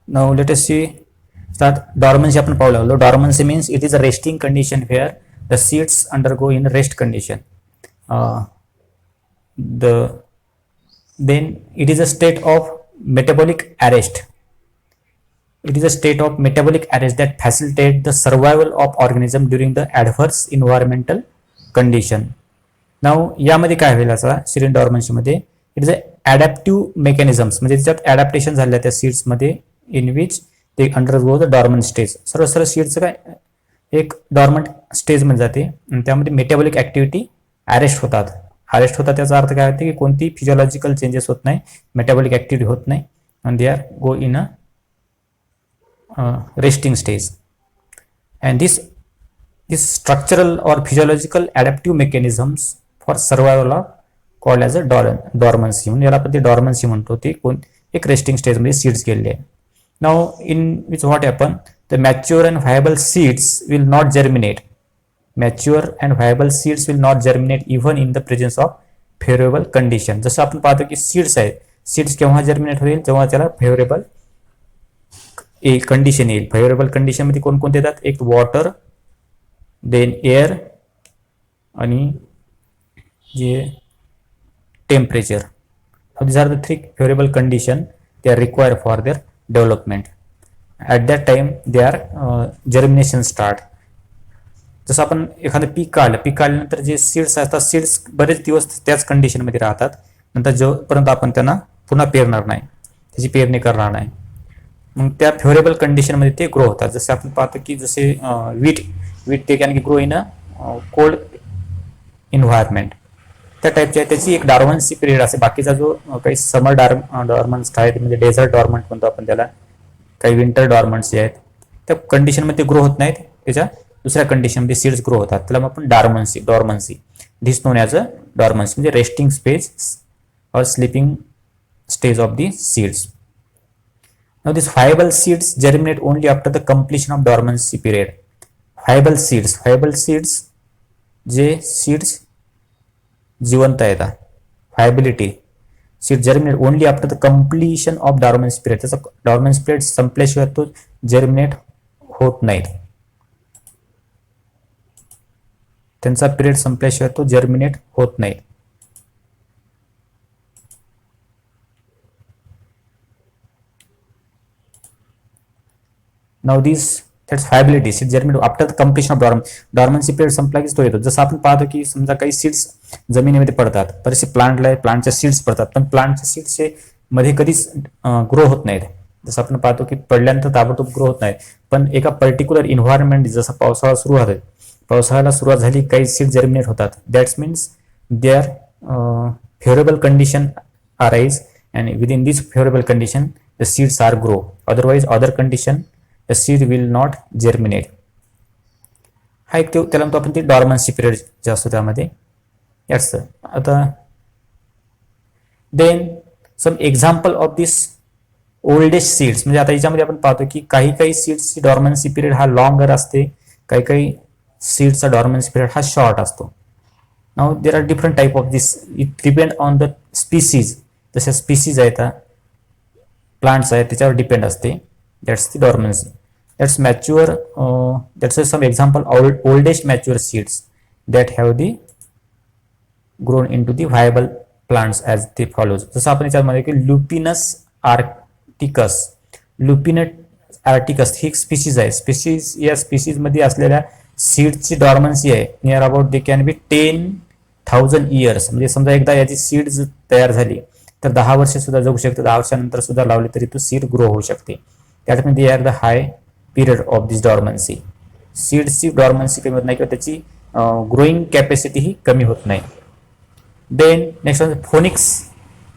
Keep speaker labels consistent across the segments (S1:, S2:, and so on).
S1: Now let us see start dormancy आपण पाहू लागलो. Dormancy means it is a resting condition where the seeds undergo in rest condition. Then it is a state of metabolic arrest. It is a state of metabolic arrest that facilitates the survival of organism during the adverse environmental condition. Now यामध्ये काय होईल आता Sirin डॉर्मन्सी मध्ये it is adaptive mechanisms म्हणजे त्याच्यात adaptation झालेल्या त्या सीड्समध्ये in which ते अंडरगो द डॉर्मंट स्टेज. सर्व सर्व सीड्सचं काय एक डॉर्मंट स्टेजमध्ये जाते आणि त्यामध्ये मेटाबॉलिक ऍक्टिव्हिटी अरेस्ट होतात. त्याचा अर्थ काय होते की कोणती फिजिओलॉजिकल चेंजेस होत नाही, मेटाबॉलिक ऍक्टिव्हिटी होत नाही आणि they are go in a resting stage. And this structural or physiological adaptive mechanisms for survival are called as a dormancy. म्हणून याला आपण ते डॉर्मन्सी म्हणतो. ते एक रेस्टिंग स्टेज मध्ये सीड्स गेलेले आहे. Now in which what happen the mature and viable seeds will not germinate. Mature and viable seeds will not germinate even in the presence of favourable condition. जसं आपण पाहतो की सीड्स आहेत, seeds केव्हा germinate होईल जेव्हा त्याला फेवरेबल कंडिशन येईल. फेवरेबल कंडिशन मध्ये कोणकोणते येतात, एक वॉटर, देन एअर आणि जे temperature. These are the three favourable condition they are required for their development. At that time they are germination start. जसं आपण एखादं पीक आल्यानंतर जे सीड्स असतात, सीड्स बरेच दिवस त्याच कंडिशनमध्ये राहतात. नंतर जोपर्यंत आपण त्यांना पुन्हा पेरणार नाही, त्याची पेरणी करणार नाही, मग त्या फेवरेबल कंडिशनमध्ये ते ग्रो होतात. जसे आपण पाहतो की जसे वीट ते can grow in a cold environment, त्या टाईपचे आहे. त्याची एक डॉर्मन्सी पिरियड असते. बाकीचा जो काही समर डॉर्मन्स आहेत म्हणजे डेझर्ट डॉर्मंट म्हणतो आपण त्याला, काही विंटर डॉर्मंट्स जे आहेत त्या कंडिशनमध्ये ग्रो होत नाहीत, त्याच्या दुसऱ्या कंडिशनमध्ये सीड्स ग्रो होतात. त्याला मग आपण डॉर्मन्सी धिस नोन ॲज अ डॉर्मन्सी म्हणजे रेस्टिंग स्पेस और sleeping stage of the seeds. Now these viable seeds germinate only after the completion of dormancy period. Viable seeds जे seeds जिवंत आहेत, viability seed germinate only after the completion of dormancy period. त्याचा dormancy period संपल्याशिवाय तो germinate होत नाही. त्यांचा period संपल्याशिवाय तो germinate होत नाही. Now that's viability seed germinate after the completion of dormancy period संपला की तो येतो. जसं आपण पाहतो की समजा काही सीड्स जमिनीमध्ये पडतात, बरेचसे प्लांटच्या सीड्स पडतात, पण प्लांटच्या सीड्स मध्ये कधीच ग्रो होत नाहीत. जसं आपण पाहतो की पडल्यानंतर ताबडतोब ग्रो होत नाही, पण एका पर्टिक्युलर इन्व्हायरमेंट जसं पावसाळ्याला सुरुवात झाली काही सीड जर्मिनेट होतात. That's means they are favourable condition arise and within this favourable condition the seeds are grow. Otherwise other condition the seed will not germinate. हा एक त्याला म्हणतो आपण ते डॉर्मन्सी पिरियड जे असतो त्यामध्ये याच. आता then some example of this oldest seeds म्हणजे आता याच्यामध्ये आपण पाहतो की काही सीड्सची डॉर्मन्सी पिरियड हा लॉंगर असते, काही सीड्सचा डॉर्मन्सी पिरियड हा शॉर्ट असतो. Now there are different type of this, it depend on the species. जसे स्पीसीज आहेत, प्लांट्स आहेत, त्याच्यावर डिपेंड असते. That's the dormancy. That's mature. That's some example oldest mature seeds that have the grown into the viable plants as they follows. जसं आपण याच्यामध्ये की lupinus arcticus ही एक स्पीसीज आहे. या स्पीसीज मध्ये असलेल्या सीड्सची डॉर्मन्सी आहे near about they can B 10,000 years. म्हणजे समजा एकदा याची सीड्स तयार झाली तर 10 वर्षे सुद्धा जगू शकते. 10 वर्षानंतर सुद्धा लावली तरी तो सीड ग्रो होऊ शकते. त्याच्यामध्ये they are the high period of this dormancy. सीड्सची डॉर्मन्सी कमी होत नाही किंवा त्याची ग्रोईंग कॅपॅसिटी ही कमी होत नाही. देन नेक्स्ट म्हणजे फोनिक्स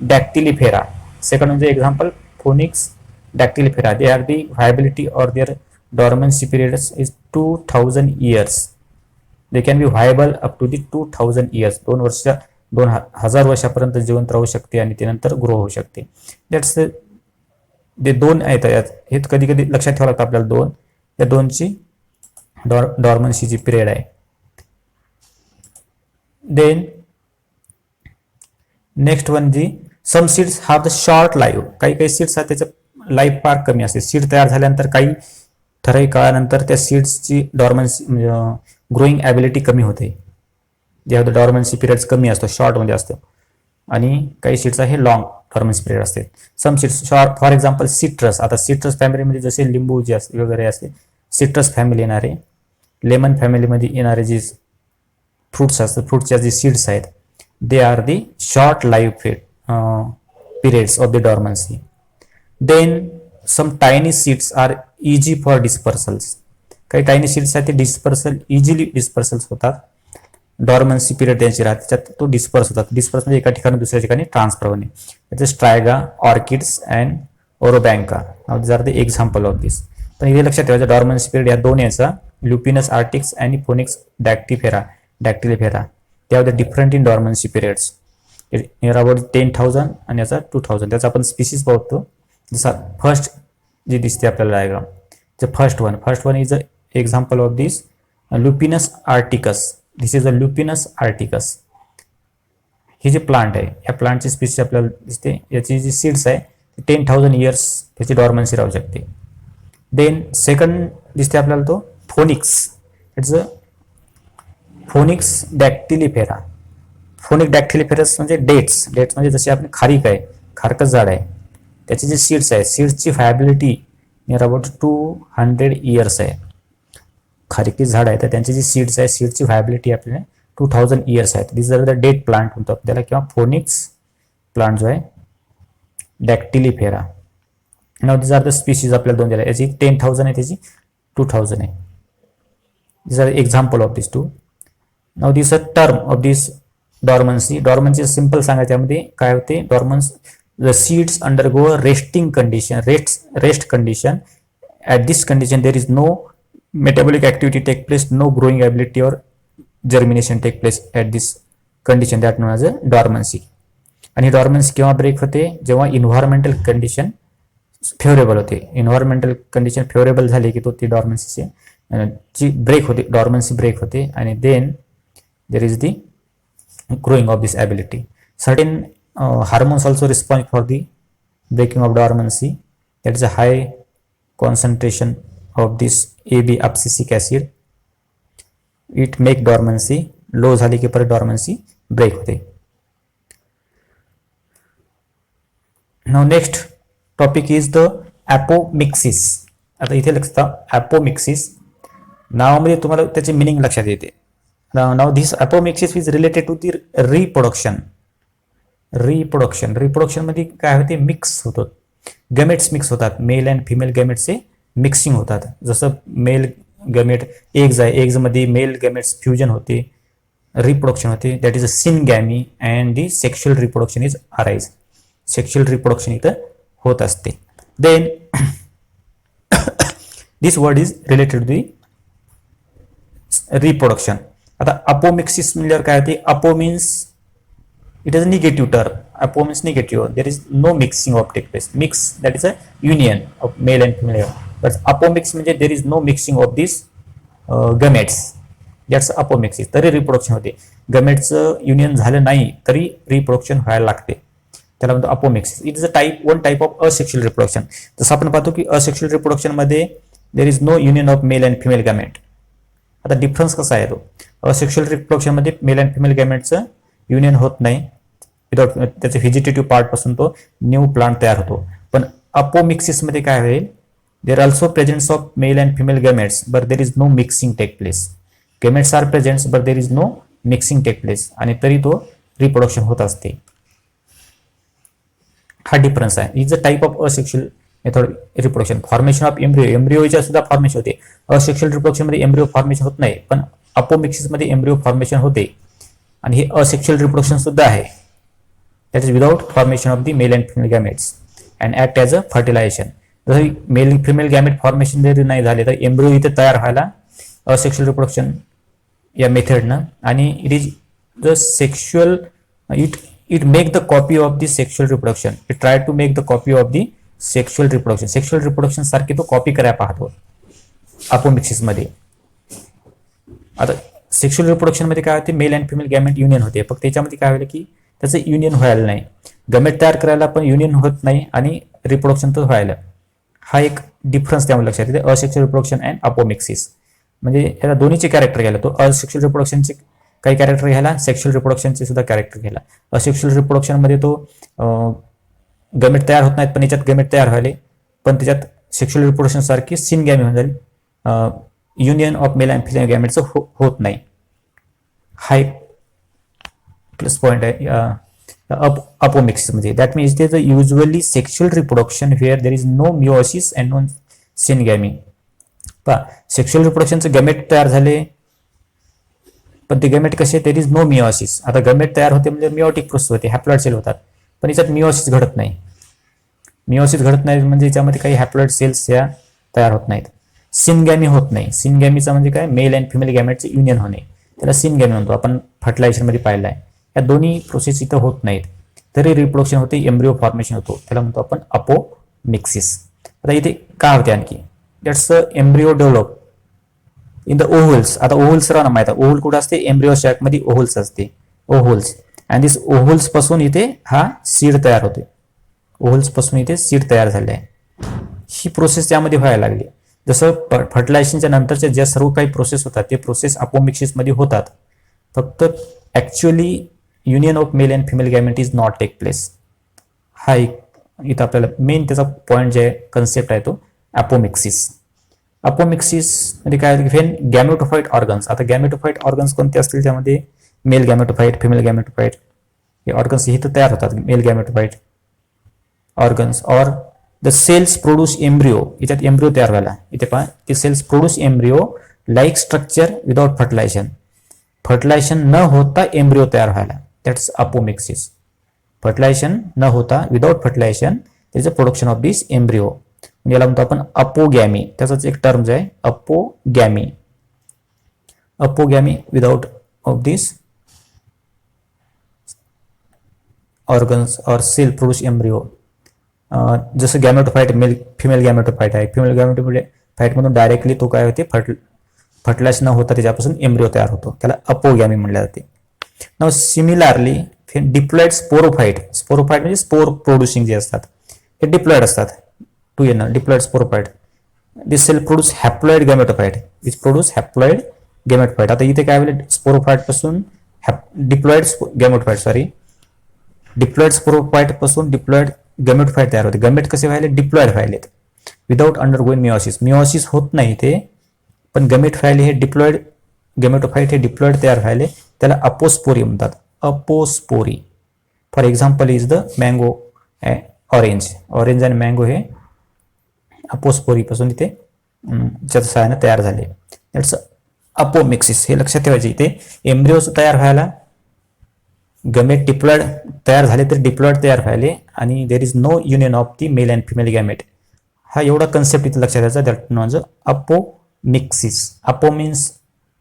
S1: डॅक्टिलिफेरा. सेकंड म्हणजे example Phoenix dactylifera. They are the viability और their dormancy period is 2000 years. They can be viable up to the 2000 years. 2000 वर्षापर्यंत जिवंत राहू शकते आणि त्यानंतर ग्रो होऊ शकते. दॅट्स ते दोन आहेत हे कधी कधी लक्षात ठेवावं लागतं आपल्याला. या दोनची डॉर्मन्सीची पिरियड आहे. देन नेक्स्ट वन जी some seeds have the short live. काही सीड्स आहेत त्याचं लाईफ फार कमी असते. सीड तयार झाल्यानंतर काही ठराविक काळानंतर त्या सीड्सची डॉर्मन्सी म्हणजे ग्रोईंग ॲबिलिटी कमी होते. जे डॉर्मन्सी पिरियड्स कमी असतो, शॉर्टमध्ये असतो. आणि काही सीड्स हे लॉंग डॉर्मन्सी पिरियड असते. Some seeds for example citrus. आता सिट्रस फॅमिलीमध्ये जसे लिंबू जे असते वगैरे असते, सिट्रस फॅमिली येणारे, लेमन फॅमिलीमध्ये येणारे जे फ्रुट्स असतात, फ्रुट्सच्या जे सीड्स आहेत, दे are the short life periods of the dormancy. Then some tiny seeds are easy for dispersals. काही टायनी सीड्स आहेत ते डिस्पर्सल इझिली डिस्पर्सल्स होतात. डॉर्मन्सी पिरियड त्यांची राहते, त्याच्यात तो डिस्पर्स होतात. डिस्पर्स म्हणजे एका ठिकाणी दुसऱ्या ठिकाणी ट्रान्सफर होणे. त्याचे स्ट्रायगा, ऑर्किड्स अँड ओरोबँका नाव this are the example of this. पण इथे लक्षात ठेवायचं डॉर्मन्सी पिरियड या दोन याचा ल्युपिनस आर्टिक्स आणि फोनिक्स डॅक्टिलिफेरा ते are the different in dormancy periods. Near about 10,000 आणि याचा 2,000. त्याचा आपण स्पीसीज पाहतो. जसा फर्स्ट जे दिसते आपल्याला diagram, first one is a example of this Lupinus arcticus. This is a Lupinus arcticus. हे जे प्लांट आहे, या प्लांटची स्पीसीज आपल्याला दिसते. याची जी सीड्स आहे 10,000 इयर्स त्याची डॉर्मन्सी राहू शकते. देन सेकंड दिसते आपल्याला तो Phoenix. It's a Phoenix dactylifera. Phoenix dactyliferus म्हणजे डेट्स म्हणजे जसे आपले खारीक आहे, खारकच झाड आहे, त्याचे जे सीड्स आहे, सीड्सची व्हायबिलिटी नियर अबाउट 200 इयर्स आहे. खारीकची झाड आहे तर त्यांचे जे सीड्स आहे, सीड्सची व्हायबिलिटी आपल्याला 2000 इयर्स आहेत. This are the date plant म्हणतो आपल्याला, किंवा फोनिक्स प्लांट जो आहे डॅक्टिलिफेरा. नाव दिस आर द स्पीसीज आपल्याला दोन दिल्या. याची 10,000 आहे, त्याची 2000 आहे. This are example of this two. नाव this a term of this dormancy. Dormancy simple सांगा, त्यामध्ये काय होते, dormancy the seeds undergo resting condition, rest condition. At this condition there is no metabolic activity take place, no growing ability और germination take place at this condition, that known as a dormancy. आणि डॉर्मन्सी केव्हा break होते, जेव्हा environmental condition favourable होते. Environmental condition favourable झाली की तो ती डॉर्मन्सीची ब्रेक होते, डॉर्मन्सी ब्रेक होते. आणि then there is the growing of this ability. Certain hormones also respond for the breaking of dormancy. That is a high concentration of this AB abscisic acid. It make dormancy low झाली की परत dormancy break होते. Now next topic is the apomixis. आता इथे लक्षात apomixis नावामध्ये तुम्हाला त्याचे मिनिंग लक्षात येते. Now this apomixis is related to the reproduction. Reproduction मध्ये काय होते, मिक्स होतात, गॅमेट्स मिक्स होतात, मेल अँड फिमेल गॅमेट्सचे मिक्सिंग होतात. जसं मेल गॅमेट एग्ज आहे, एग्ज मध्ये मेल गॅमेट्स फ्युजन होते, रिप्रोडक्शन होते. That is a syngamy and the sexual reproduction is arise. Sexual reproduction इथं होत असते. Then this word is related to the reproduction. आता अपोमिक्सिस म्हणल्यावर काय होते, apo means it is a negative term. Apo means negative, there is no mixing of take place. Mix that is a union of male and female. But apomix म्हणजे there is no mixing of this gametes, that's apomixis. तरी reproduction होते. गमेट्सचं union झालं नाही तरी reproduction व्हायला लागते, त्याला म्हणतो apomixis. It is a one type of asexual reproduction. जसं आपण पाहतो की असेक्शुअल रिप्रोडक्शन मध्ये there is no union of male and female gamete. आता डिफरन्स कसा आहे तो, असेक्शुअल रिप्रोडक्शन मध्ये मेल अँड फिमेल गॅमेटचं युनियन होत नाही, विदाउट त्याचे व्हेजिटेटिव्ह पार्ट पासून तो न्यू प्लांट तयार होतो. पण अपोमिक्सिस मध्ये काय होईल, there also presents of male and female gametes but there is no mixing take place. Gametes are presents but there is no mixing take place, आणि तरी तो रिप्रोडक्शन होत असते. हा डिफरन्स आहे. Is a type of asexual method reproduction. Formation of एम्ब्रिओच्या सुद्धा formation होते. असेक्शुअल रिप्रोडक्शन मध्ये एम्ब्रिओ फॉर्मेशन होत नाही, पण अपोमिक्सिस मध्ये एम्ब्रिओ फॉर्मेशन होते. आणि हे असेक्शुअल रिप्रोडक्शन सुद्धा आहे. That is without formation of the male and female gametes and act as a fertilisation. जर मेल फिमेल गॅमेट फॉर्मेशन जरी नाही झाले तर एम्ब्रिओ इथे तयार व्हायला असेक्शुअल रिप्रोडक्शन या मेथडनं. आणि it is the sexual, it make the copy of the sexual reproduction. It try to make the copy of the sexual reproduction. Sexual reproduction सारखी तो कॉपी करायला पाहतो अपोमिक्सिस मध्ये. आता सेक्शुअल रिप्रोडक्शन मध्ये काय होते, male and female gamete union होते, फक्त त्याच्यामध्ये काय होईल की त्याचं युनियन व्हायला नाही. गॅमेट तयार करायला पण युनियन होत नाही आणि रिप्रोडक्शन तर व्हायला. हा एक डिफरन्स त्यामुळे लक्षात येते, असेक्शुअल रिप्रोडक्शन अँड अपोमिक्सिस. म्हणजे याला दोन्हीचे कॅरेक्टर घ्यायला, तो असेक्शुअल रिप्रोडक्शनचे काही कॅरेक्टर घ्यायला, सेक्शुअल रिप्रोडक्शनचे सुद्धा कॅरेक्टर घ्यायला. असेक्शुअल रिप्रोडक्शनमध्ये तो गमेट तयार होत नाहीत, पण याच्यात गमेट तयार व्हायले, पण त्याच्यात सेक्शुअल रिप्रोडक्शन सारखी सिनगॅमी होऊन जाईल, union of male and female गॅमेटचं होत नाही. हा एक प्लस पॉईंट आहे अपोमिक्सिस मध्ये. That means it is usually sexual reproduction where there is no meiosis and no syngamy. पहा, सेक्शुअल रिप्रोडक्शनचे गॅमेट तयार झाले, पण ते गॅमेट कसे, देर इज नो मिओसिस. आता गॅमेट तयार होते म्हणजे मिओटिक प्रोसेस होते, हॅप्लॉइड सेल होतात, पण याच्यात मिओसिस घडत नाही. मिओसिस घडत नाही म्हणजे याच्यामध्ये काही हॅप्लॉइड सेल्स या तयार होत नाहीत. सिनगॅमी होत नाही. सिनगॅमीचा म्हणजे काय, मेल अँड फिमेल गॅमेटचे युनियन होणे, त्याला सिनगॅमी म्हणतो आपण, फर्टिलायझेशनमध्ये पाहिलं आहे. या दोन्ही प्रोसेस इथं होत नाहीत, तरी रिप्रोडक्शन होते, एम्ब्रिओ फॉर्मेशन होतो, त्याला म्हणतो आपण अपोमिक्सिस. आता इथे काय होते आणखी, that's embryo develop in the ovules. आता ओव्हल्स सर्वांना माहिती आहे, ओव्हल कुठं असते, एम्ब्रिओ सॅक मध्ये ओव्हल्स असते, ओव्हल्स. आणि दिस ओव्हल्स पासून इथे हा सीड तयार होते, ओव्हल्स पासून इथे सीड तयार झाले आहे. ही प्रोसेस त्यामध्ये व्हायला लागली. जसं फर्टिलायझेशनच्या नंतरच्या ज्या सर्व काही प्रोसेस होतात ते प्रोसेस अपोमिक्सिस मध्ये होतात, फक्त actually union of male and female gamete is not take place. हा एक इथं आपल्याला मेन त्याचा पॉईंट जे कन्सेप्ट आहे तो अपोमिक्सिस. अपोमिक्सिस मध्ये काय होतं, व्हेन गॅमेटोफाइट ऑर्गन्स. आता गॅमेटोफाइट ऑर्गन्स कोणते असतील त्यामध्ये, मेल गॅमेटोफाइट, फिमेल गॅमेटोफाइट, हे ऑर्गन्स इथं तयार होतात, male gametophyte organs. Or the cells produce embryo, याच्यात एम्ब्रिओ तयार व्हायला, इथे पहा, ते cells produce embryo like structure without fertilisation. Fertilisation न होता एम्ब्रिओ तयार व्हायला, दॅट्स अपोमिक्सिस. फर्टिलायझेशन न होता, without fertilisation there is a production of this embryo. याला म्हणतो आपण अपोगॅमी. त्याचाच एक टर्म आहे apogamy. Apogamy without of this organs or cell produce embryo. जसं गॅमेटोफाइट मेल फिमेल गॅमेटोफाइट आहे, फिमेल गॅमेटोफाइट मधून डायरेक्टली तो काय होते, फर्टिलायझेशन न होता त्याच्यापासून एम्ब्रिओ तयार होतो, त्याला अपोगॅमी म्हणले जाते. Now similarly diploid sporophyte. Sporophyte म्हणजे स्पोर प्रोड्युसिंग जे असतात हे डिप्लॉइड असतात, 2n diploid sporophyte. This cell produce haploid gametophyte which produce haploid gametophyte. आता इथे काय होईल, स्पोरोफाइट पासून डिप्लॉइड गॅमेटोफाइट, डिप्लॉइड स्पोरोफाइट पासून डिप्लॉइड गॅमेटोफाइट तयार होते. गॅमेट कसे व्हायले, डिप्लॉइड व्हायलेत विदाउट अंडरगोइंग मिओसिस. मिओसिस होत नाही ते, पण गॅमेट व्हायले हे डिप्लॉइड गॅमेटोफाइट हे डिप्लॉइड तयार व्हायले, त्याला अपोस्पोरी म्हणतात, apospory. For example is the mango, orange. Orange आणि मँगो हे अपोस्पोरी पासून इथे च्या सहाय्याने तयार झाले. That's apomixis. हे लक्षात ठेवायचे, इथे एम्ब्रिओज तयार व्हायला, गॅमेट डिप्लॉइड तयार झाले तर डिप्लॉइड तयार व्हायले, आणि there is no union of the male and female gamete. हा एवढा कन्सेप्ट इथे लक्षात द्यायचा. That knows apomixis. Apo means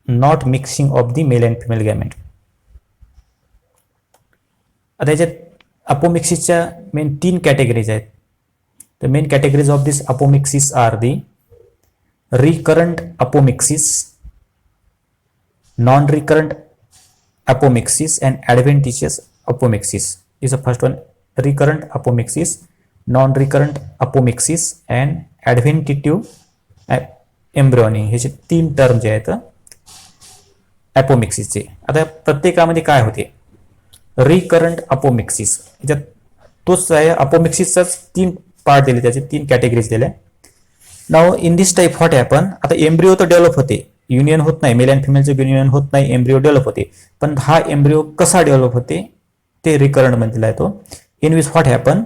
S1: not mixing of the male and female gamete. आता याच्यात अपोमिक्सिसच्या मेन 3 कॅटेगरीज आहेत. The main categories of this apomixis are the recurrent apomixis, non recurrent apomixis and adventitious apomixis. Is the first one recurrent apomixis, non-recurrent apomixis and adventitive embryony. हे जे 3 term जे आहेत अपोमिक्सिसचे. आता प्रत्येकामध्ये काय होते, रिकरंट अपोमिक्सिस याच्यात तोच आहे, अपोमिक्सिसचाच 3 पार्ट दिले, त्याचे 3 कॅटेगरीज दिल्या. Now in this type what happen, आता एम्ब्रिओ तर डेव्हलप होते, युनियन होत नाही, मेल अँड फिमेलचे युनियन होत नाही, एम्ब्रिओ डेव्हलप होते. पण हा एम्ब्रिओ कसा डेव्हलप होते ते रिकरंट मध्ये आहे तो. In which what happen,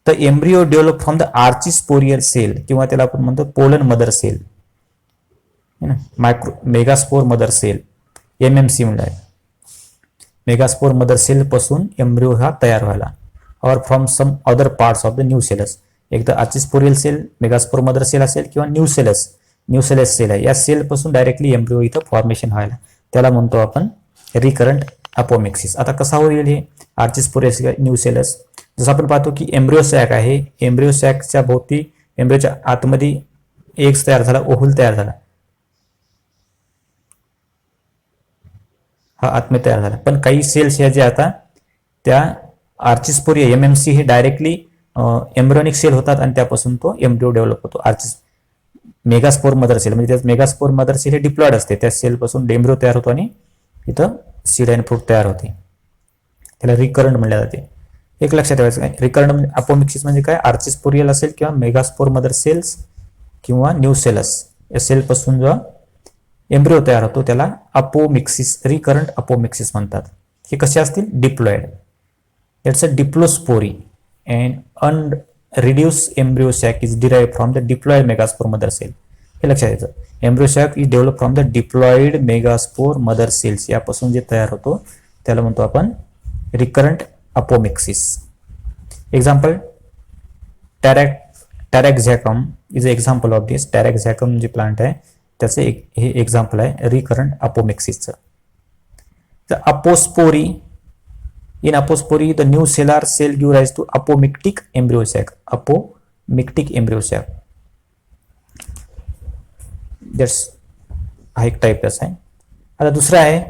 S1: the embryo develop from the archesporial cell, किंवा त्याला आपण म्हणतो pollen mother cell, micro megaspore mother cell, MMC म्हणजे मेगास्पोर मदर सेल पासून एम्ब्रिओ हा तयार व्हायला, और from some other parts of the nucellus. एकदा archesporial cell, megaspore mother cell असेल, किंवा न्यूसेलस सेल आहे, या सेल पासून डायरेक्टली एम्ब्रिओ इथं फॉर्मेशन व्हायला, त्याला म्हणतो आपण रिकरंट अपोमिक्सिस. आता कसा होईल हे आर्चिस्पोरियल न्यूसेलस, जसं आपण पाहतो की एम्ब्रिओ सॅक आहे, एम्ब्रिओ सॅकच्या भोवती एम्ब्रिओच्या आतमध्ये एग्स तयार झाला, ओव्हल तयार झाला, हा आतमध्ये तयार झाला. पण काही सेल्स ह्या ज्या आता त्या आर्चिस्पोरिया MMC हे डायरेक्टली एम्ब्रियोनिक सेल होतात आणि त्यापासून तो एम्ब्रिओ डेव्हलप होतो. आर्चिस मेगास्पोर मदर सेल म्हणजे त्यात मेगास्पोर मदर सेल हे डिप्लॉइड असते, त्या सेलपासून एम्ब्रिओ तयार होतो आणि इथं सीड अँड फ्रूट तयार होते. त्याला रिकरंट म्हणले जाते. एक लक्षात ठेवायचं, रिकरंट म्हणजे अपोमिक्सिस म्हणजे काय, आर्चिस्पोरियल असेल किंवा मेगास्पोर मदर सेल्स किंवा न्यूसेलस या सेलपासून जो एम्ब्रिओ तयार होतो त्याला अपोमिक्सिस, रिकरंट अपोमिक्सिस म्हणतात. हे कसे असतील, diploid. It's a diplospory and unreduce embryo sac is derived from the diploid megaspore mother cell. हे लक्षात घ्यायचं, embryo sac is develop from the diploid megaspore mother cells, यापासून जे तयार होतो त्याला म्हणतो आपण recurrent apomixis. Example, Taraxacum is a example of this. Taraxacum जे प्लांट आहे त्याचं हे एक्झाम्पल आहे रिकरंट अपोमिक्सिसचं. The apospory, in apospory the nucellar cell give rise to apomictic embryo sac. Apomictic embryo sac that's हा एक type आहे. आता दुसरा आहे,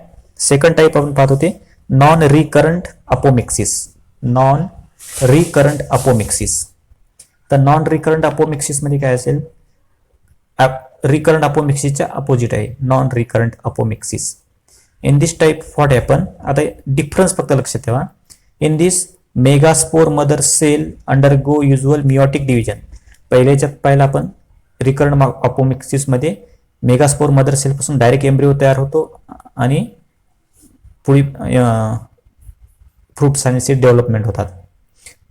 S1: सेकंड टाईप आपण पाहतो ते non recurrent apomixis. Non recurrent apomixis. तर नॉन रिकरंट अपोमिक्सिस मध्ये काय असेल, रिकरंट अपोमिक्सिसच्या अपोजिट आहे non recurrent apomixis. In this type what happen, आता डिफरन्स फक्त लक्षात ठेवा. In this megaspore mother cell undergo usual meiotic division. पहिला आपण रिकरंट अपोमिक्सिस मध्ये मेगास्पोर मदर सेल पासून डायरेक्ट एम्ब्रिओ तयार होतो आणि पुढे फ्रूट्स आणि सीड डेव्हलपमेंट होतात.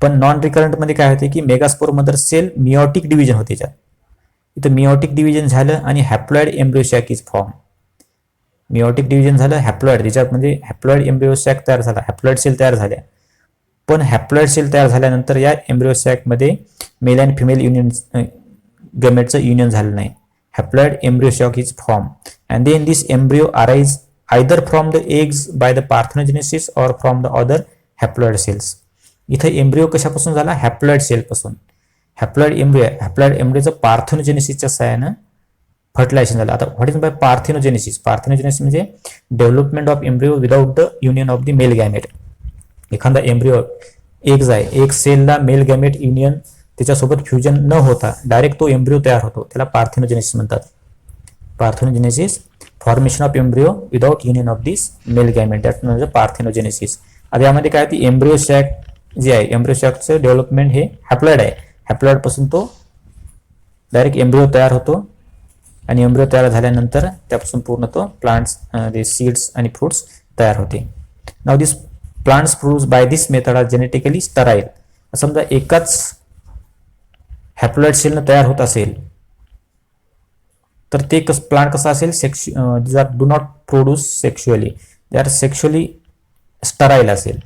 S1: पण नॉन रिकरंट मध्ये काय होते की megaspore mother cell meiotic division होते. इथं मिओटिक डिव्हिजन झालं आणि haploid embryo sac is form. Meiotic division झालं, हॅप्लॉइड, त्याच्यात म्हणजे हॅप्लॉइड एम्ब्रिओ सॅक तयार झाला, हॅप्लॉइड सेल तयार झाल्या. पण हॅप्लॉइड सेल तयार झाल्यानंतर या एम्ब्रिओ सॅक मध्ये मेल अँड फिमेल युनियन गॅमेटचं युनियन झालं नाही. Haploid embryo sac is form and then this embryo arise either from the eggs by the parthenogenesis or from the other haploid cells. इथे embryo कशापासून झाला, haploid cell पासून. Haploid एम्ब्रिओचं पार्थेनोजेनेसिसच्या सहाय्यानं फर्टिलायझेशन झालं. आता what is by parthenogenesis. Parthenogenesis म्हणजे development of embryo without the union of the male gamete. एखादा एम्ब्रिओ एग्ज आहे, एक सेलला मेल गॅमेट युनियन त्याच्यासोबत फ्युजन न होता डायरेक्ट तो एम्ब्रिओ तयार होतो, त्याला पार्थेनोजेनेसिस म्हणतात. Parthenogenesis, formation of embryo without union of this mail gamete, that म्हणजे पार्थेनोजेनेसिस. आता यामध्ये काय होती, एम्ब्रिओ सॅक जे आहे, एम्ब्रिओ सॅकचं डेव्हलपमेंट हे हॅप्लॉइड आहे. हॅप्लॉइड पासून तो डायरेक्ट एम्ब्रिओ तयार होतो आणि एम्ब्रिओ तयार झाल्यानंतर त्यापासून पूर्ण तो प्लांट्स, सीड्स आणि फ्रूट्स तयार होते. Now this plants produce by this method are genetically sterile. समजा एकाच हॅप्लॉइड सेलनं तयार होत असेल तर ते प्लांट कसा असेल, do not produce sexually, they are sexually sterile असेल,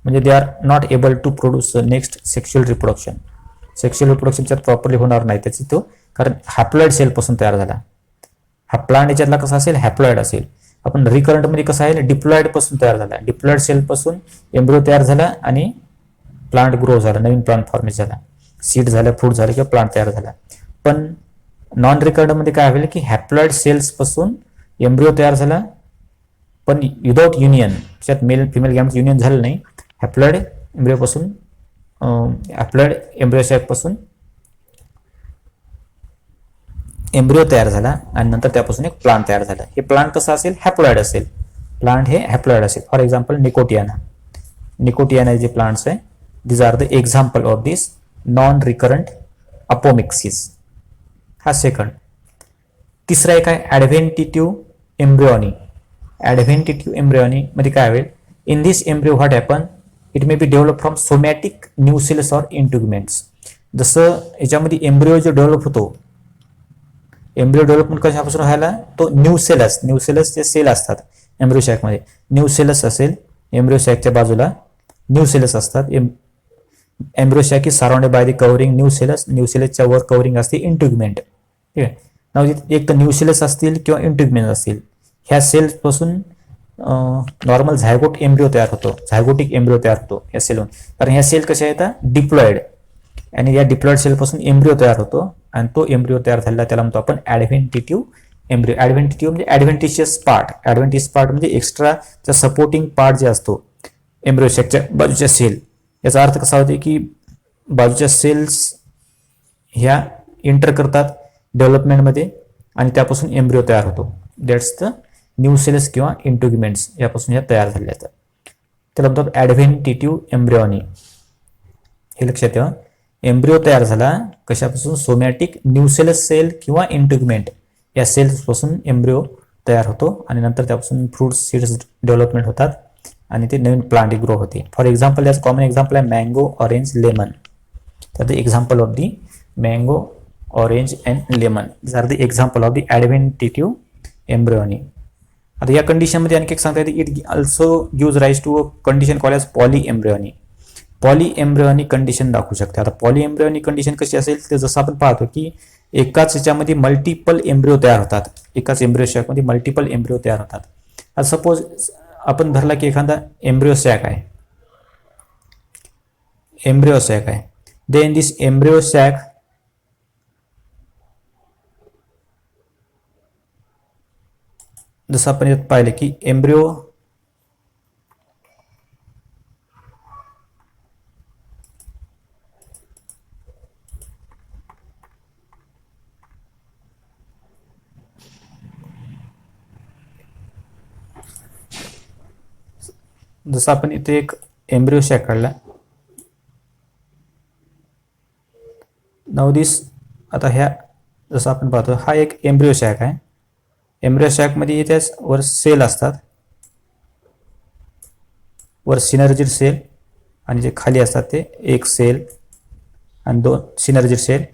S1: म्हणजे they are not able to produce next sexual reproduction. Sexual reproduction त्यात प्रॉपरली होणार नाही त्याची, तो कारण हॅप्लॉइड सेल पासून तयार झाला. हा प्लांट याच्यातला कसा असेल, हॅप्लॉइड असेल. आपण रिकरंट मध्ये कसा आहे, डिप्लॉइड पासून तयार झाला. डिप्लॉइड सेल पासून एम्ब्रिओ तयार झाला आणि प्लांट ग्रो झाला, नवीन प्लांट फॉर्मेशन झाला, सीड झालं, फ्रूट झालं किंवा प्लांट तयार झाला. पण नॉन रिकर्ड मध्ये काय होईल की हॅप्लॉइड सेल्स पासून एम्ब्रिओ तयार झाला पण विदाउट युनियन, त्यात मेल फिमेल गॅमेट युनियन झालं नाही. हॅप्लॉइड एम्ब्रिओ पासून हॅप्लॉइड एम्ब्रिओ सॅक पासून एम्ब्रिओ तयार झाला आणि नंतर त्यापासून एक प्लांट तयार झाला. हे प्लांट कसं असेल, हॅप्लॉइड असेल. प्लांट हे हॅप्लॉइड असेल. फॉर एक्झाम्पल निकोटियाना जे प्लांट्स आहे, these are the example of this non recurrent apomixis. हा सेकंड. तिसरा एक आहे ॲडव्हेंटिटिव्ह एम्ब्रिओनी. ॲडव्हेंटिटिव्ह एम्ब्रिओनी मध्ये काय होईल, in this embryo what happen, it may be develop from somatic nucellus or integuments. जसं याच्यामध्ये एम्ब्रिओ जो डेव्हलप होतो, एम्ब्रिओ डेव्हलपमेंट कशापासून व्हायला, तो न्यूसेलसचे सेल असतात एम्ब्रिओ सॅकमध्ये. न्यूसेलस असेल, एम्ब्रिओ सॅकच्या बाजूला न्यूसेलस असतात. Embryo sac is surrounded by the covering nucellus. न्यूसेलसच्या वर कव्हरिंग असते इंटिग्युमेंट. ठीक आहे. एक तर न्यूसेलस असतील किंवा इंटिग्युमेंट असतील. ह्या सेल्स पासून नॉर्मल झायगोट एम्ब्रिओ तयार होतो, झायगोटिक एम्ब्रिओ तयार होतो या सेलून. कारण ह्या सेल कशा येतात, डिप्लॉइड, आणि या डिप्लॉइड सेल पासून एम्ब्रिओ तयार होतो आणि तो एम्ब्रिओ तयार झालेला त्याला म्हणतो आपण ॲडव्हेंटिटिव्ह एम्ब्रिओ. ॲडव्हेंटिटिव्ह म्हणजे ॲडव्हेंटिशियस पार्ट. ॲडव्हेंटिशियस पार्ट म्हणजे एक्स्ट्राचा सपोर्टिंग पार्ट जे असतो एम्ब्रिओ सॅकच्या बाजूच्या सेल. याचा अर्थ कसा होतो की बाजूच्या सेल्स ह्या एंटर करतात डेव्हलपमेंटमध्ये आणि त्यापासून एम्ब्रिओ तयार होतो. दॅट्स द न्यू सेल्स किंवा इंटिग्युमेंट्स यापासून ह्या तयार झालेल्या आहेत. त्याला म्हणतात ॲडव्हेंटिटिव्ह एम्ब्रिओनी. हे लक्षात ठेवा, एम्ब्रिओ तयार झाला कशापासून? सोमॅटिक न्यूसेलस सेल किंवा इंटिग्युमेंट या सेल्सपासून एम्ब्रिओ तयार होतो आणि नंतर त्यापासून फ्रूट्स सीड्स डेव्हलपमेंट होतात आणि ते नवीन प्लांट ग्रो होते. फॉर एक्झाम्पल, याच कॉमन एक्झाम्पल आहे मँगो, ऑरेंज, लेमन. तर the example of the mango, orange and lemon this are the example of the adventitive embryony. आता या कंडिशनमध्ये आणखी एक सांगता येते, it also gives rise to a condition call as poly embryony. Poly embryony condition दाखवू शकते. आता पॉली एम्ब्रिओनी कंडिशन कशी असेल तर जसं आपण पाहतो की एकाच याच्यामध्ये मल्टिपल एम्ब्रिओ तयार होतात, एकाच एम्ब्रिओ सॅकमध्ये मल्टिपल एम्ब्रिओ तयार होतात. आता सपोज आपण धरला की एखादा एम्ब्रिओ सॅक आहे, एम्ब्रिओ सॅक आहे. देन दिस एम्ब्रिओ सॅक जसं आपण यात पाहिलं की एम्ब्रिओ जसं आपण इथे एक एम्ब्रिओ सॅक काढला. नाउ दिस आता ह्या जसं आपण पाहतो हा एक एम्ब्रिओ सॅक आहे. एम्ब्रिओ सॅकमध्ये इथेच वर सेल असतात, वर सिनर्जिड सेल आणि जे खाली असतात ते एक सेल आणि दोन सिनर्जिड सेल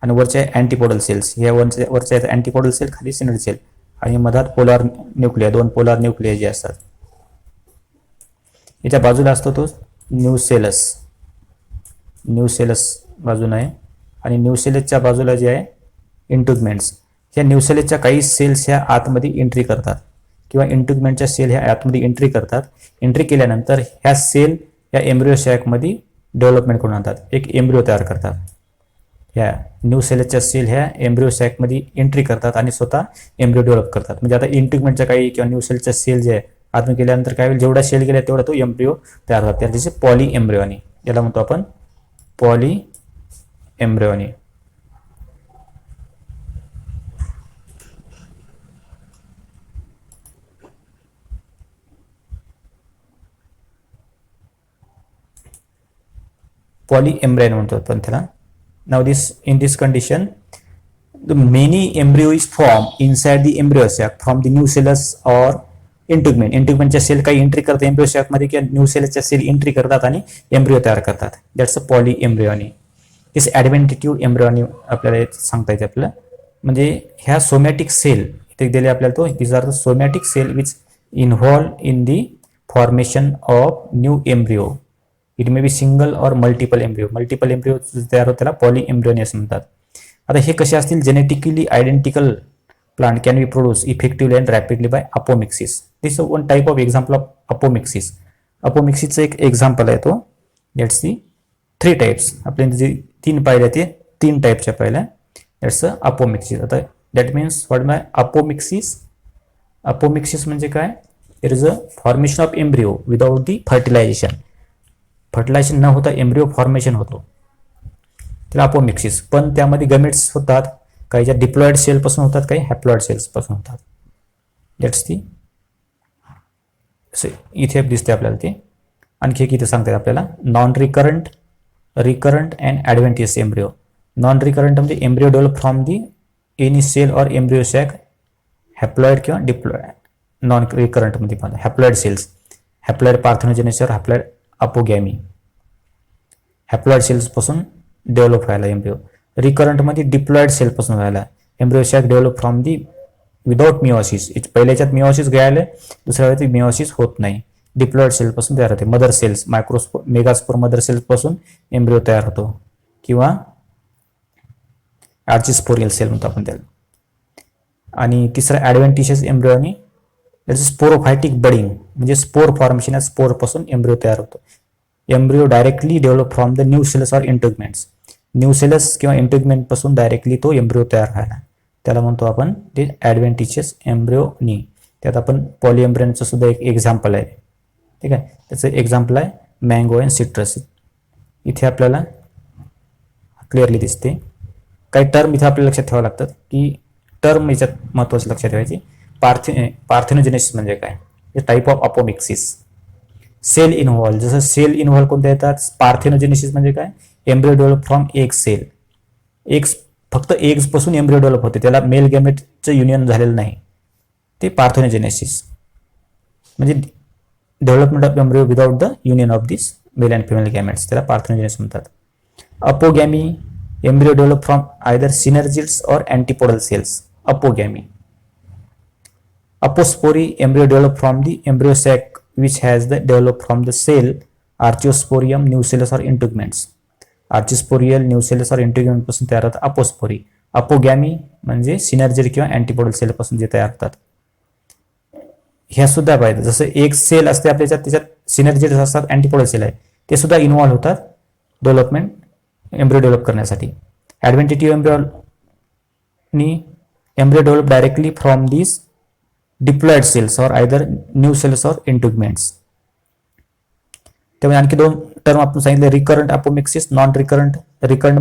S1: आणि वरचे अँटीपोडल सेल्स. ह्या वरच्या आहेत अँटीपोडल सेल, खाली सिनर्जिड सेल आणि मधात पोलार न्यूक्लिया, दोन पोलार न्यूक्लिया जे असतात. याच्या बाजूला असतो तो न्यूसेलस, न्यूसेलस बाजूला आहे आणि न्यूसेलसच्या बाजूला जे आहे इंटिग्युमेंट्स. ह्या न्यूसेलसच्या काही सेल्स ह्या आतमध्ये एंट्री करतात किंवा इंटिग्युमेंटच्या सेल ह्या आतमध्ये एंट्री करतात. एंट्री केल्यानंतर ह्या सेल या एम्ब्रिओ सॅकमध्ये डेव्हलपमेंट करून आणतात, एक एम्ब्रिओ तयार करतात. ह्या न्यूसेलसच्या सेल ह्या एम्ब्रिओ सॅकमध्ये एंट्री करतात आणि स्वतः एम्ब्रिओ डेव्हलप करतात. म्हणजे आता इंटिग्युमेंटच्या काही किंवा न्यूसेलच्या सेल जे आहे आतमध्ये केल्यानंतर काय होईल, जेवढा सेल गेला तेवढा तो एम्ब्रिओ तयार होतात. त्याचे पॉली एम्ब्रिओनी, याला म्हणतो आपण पॉली एम्ब्रिओनी. पॉली एम्ब्रिओनी म्हणतो आपण त्याला. Now this in this condition the many embryo is formed inside the embryo sac from the nucellus or integument. इंटिग्युमेंटच्या सेल काही एंट्री करतात एम्ब्रिओ सॅक मध्ये किंवा न्यूसेलसच्या सेल एंट्री करतात आणि एम्ब्रिओ तयार करतात. That's a poly एम्ब्रिओनी. दिस ॲडव्हेंटिटिव्ह एम्ब्रिओनी आपल्याला सांगता येते आपल्याला. म्हणजे ह्या सोमॅटिक सेल इथे दिले आपल्याला, तो this are the somatic cell which involve in the formation of new embryo. It may be single or multiple embryo. Multiple embryo तयार होत त्याला पॉली एम्ब्रिओनी असं म्हणतात. आता हे कसे असतील, genetically identical plant can be produce effectively and rapidly by apomixis. This one type of example of apomixis. अपोमिक्सिसचं एक एक्झाम्पल आहे तो. That's the 3 types. आपल्या जे 3 पाहिल्या ते 3 टाईपच्या पाहिल्या. That's apomixis. आता that means what by apomixis. Apomixis म्हणजे काय, it is a formation of embryo without the fertilisation. Fertilisation न होता एम्ब्रिओ फॉर्मेशन होतो, त्याला अपोमिक्सिस. पण त्यामध्ये गमेट्स होतात, काही ज्या डिप्लॉइड सेलपासून होतात, काही हॅप्लॉइड सेल्सपासून होतात. दॅट्स दी इथे दिसते आपल्याला ते. आणखी एक इथे सांगतात आपल्याला non recurrent, recurrent and adventitious embryo. Non recurrent म्हणजे embryo develop from the any cell or embryo sac, haploid किंवा डिप्लॉइड. नॉन रिकरंट मध्ये पाहतो haploid cells, haploid parthenogenesis, haploid apogamy. Haploid cells पासून डेव्हलप व्हायला एम्ब्रिओ. रिकरंट मध्ये diploid cell पासून व्हायला. Embryo sac develop from the without meiosis. पहिल्याच्यात meiosis घ्यायला, दुसऱ्या वेळी मिओसिस होत नाही. डिप्लॉइड सेल पासून तयार होते. Mother cells, microspore, megaspore mother cells पासून एम्ब्रिओ तयार होतो किंवा आर्चिस्पोरियल सेल म्हणतो आपण त्याला. आणि तिसरा ॲडव्हेंटिशियस एम्ब्रिओनी, स्पोरोफायटिक बडिंग म्हणजे स्पोर फॉर्मेशन, स्पोर पासून एम्ब्रिओ तयार होतो. Embryo directly develop from the nucellus और इंटिग्युमेंट्स. न्यूसेलस किंवा इंटिग्युमेंट पासून डायरेक्टली तो एम्ब्रिओ तयार व्हायला, त्याला म्हणतो आपण ते ॲडव्हेंटिशियस एम्ब्रिओनी. त्यात आपण पॉली एम्ब्रिओनचं सुद्धा एक एक्झाम्पल आहे. ठीक आहे, त्याचं एक्झाम्पल आहे मँगो अँड सिट्रस. इथे आपल्याला क्लिअरली दिसते. काही टर्म इथे आपल्याला लक्षात ठेवावं लागतात की टर्म याच्यात महत्त्वाचं लक्षात ठेवायची. पार्थेनोजेनेसिस म्हणजे काय, type of apomixis. Cell involve, जसं सेल इन्व्हॉल्व कोणत्या येतात. पार्थेनोजेनेसिस म्हणजे काय, embryo develop from egg cell. Eggs, फक्त एग्स पासून एम्ब्रियो डेव्हलप होते, त्याला मेल गॅमेटचं युनियन झालेलं नाही, ते पार्थेनोजेनेसिस. म्हणजे development of embryo without the union of this male and female gametes, त्याला पार्थेनोजेनेसिस म्हणतात. Apogamy, embryo develop from either synergids or antipodal cells. Apogamy. Apospory, embryo develop from the embryo sac which has the developed from the cell archaeosporium, nucellus or integuments. Archesporial, nucellus or integument पासून तयार होतात अपोस्पोरी. अपोगॅमी म्हणजे synergid किंवा अँटीपोडल sale पासून जे तयार होतात. ह्या सुद्धा पाहिजे, जसं एक सेल असते आपल्या त्याच्यात सिनर्जिड असतात, अँटीपोडल सेल आहे, ते सुद्धा इन्व्हॉल्व होतात डेव्हलपमेंट एम्ब्रियो डेव्हलप करण्यासाठी. Adventitive embryony embryo develop directly from this diploid cells or either new cells or integuments. त्यामुळे आणखी दोन टर्म आपण सांगितले, recurrent apomixis, non recurrent. Recurrent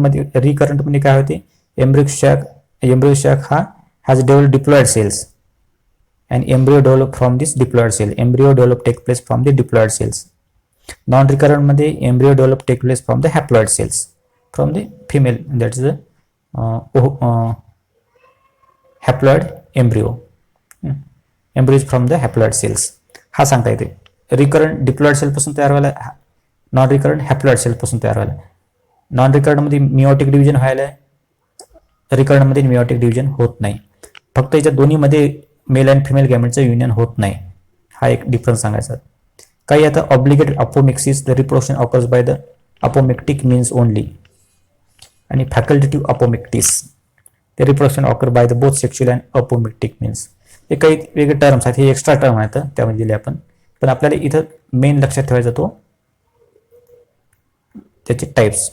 S1: मध्ये काय होते, एम्ब्रियो शॅक हा has develop diploid cells and embryo develop from this diploid cell. Embryo develop take place from the diploid cells. Non-recurrent मध्ये embryo develop take place from the haploid cells, from the female, that is the haploid embryo. Embryo is from the haploid cells. हा सांगता येते. Recurrent diploid cell पासून तयार व्हायला, non recurrent haploid cell पासून तयार व्हायला. नॉन रिकरंट मध्ये मिओटिक डिव्हिजन व्हायला, रिकरंट मध्ये मिओटिक डिव्हिजन होत नाही. फक्त याच्या दोन्ही मध्ये मेल अँड फिमेल गॅमेटचं युनियन होत नाही, हा एक डिफरन्स सांगायचा. काही आता obligated apomixis, the reproduction occurs by the apomictic means only. आणि facultative apomixis, the reproduction occur by the both sexual and apomictic means. हे काही वेगळे टर्म्स आहेत, हे एक्स्ट्रा टर्म आहेत त्यामध्ये दिले आपण, पण आपल्याला इथं मेन लक्षात ठेवायचा तो त्याचे टाईप्स.